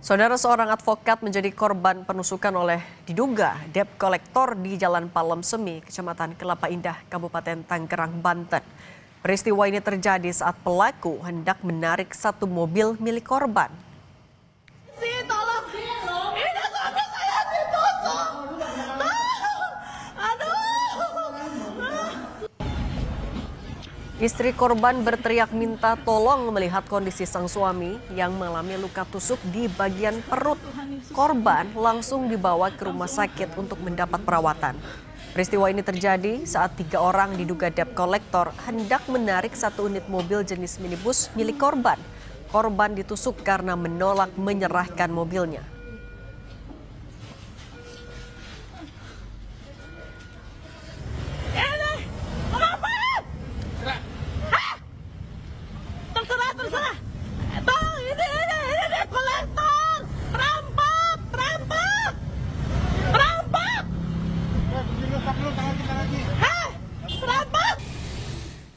Saudara, seorang advokat menjadi korban penusukan oleh diduga debt kolektor di Jalan Palem Semi, Kecamatan Kelapa Indah, Kabupaten Tangerang, Banten. Peristiwa ini terjadi saat pelaku hendak menarik satu mobil milik korban. Istri korban berteriak minta tolong melihat kondisi sang suami yang mengalami luka tusuk di bagian perut. Korban langsung dibawa ke rumah sakit untuk mendapat perawatan. Peristiwa ini terjadi saat 3 orang diduga debt kolektor hendak menarik satu unit mobil jenis minibus milik korban. Korban ditusuk karena menolak menyerahkan mobilnya.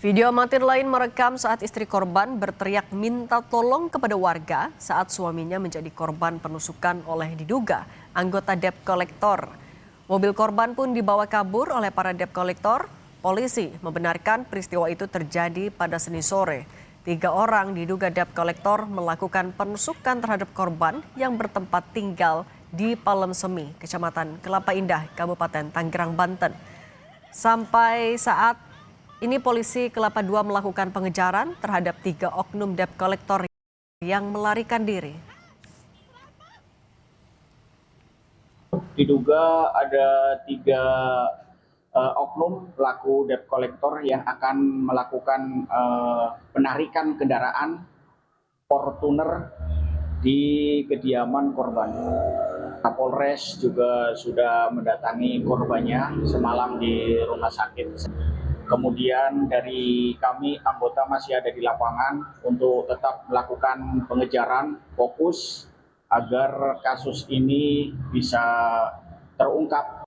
Video amatir lain merekam saat istri korban berteriak minta tolong kepada warga saat suaminya menjadi korban penusukan oleh diduga anggota debt kolektor. Mobil korban pun dibawa kabur oleh para debt kolektor. Polisi membenarkan peristiwa itu terjadi pada Senin sore. 3 orang diduga debt kolektor melakukan penusukan terhadap korban yang bertempat tinggal di Palem Semi, Kecamatan Kelapa Indah, Kabupaten Tangerang, Banten. Sampai saat ini polisi Kelapa II melakukan pengejaran terhadap 3 oknum debt kolektor yang melarikan diri. Diduga ada 3 oknum pelaku debt kolektor yang akan melakukan penarikan kendaraan Fortuner di kediaman korban. Kapolres juga sudah mendatangi korbannya semalam di rumah sakit. Kemudian dari kami anggota masih ada di lapangan untuk tetap melakukan pengejaran fokus agar kasus ini bisa terungkap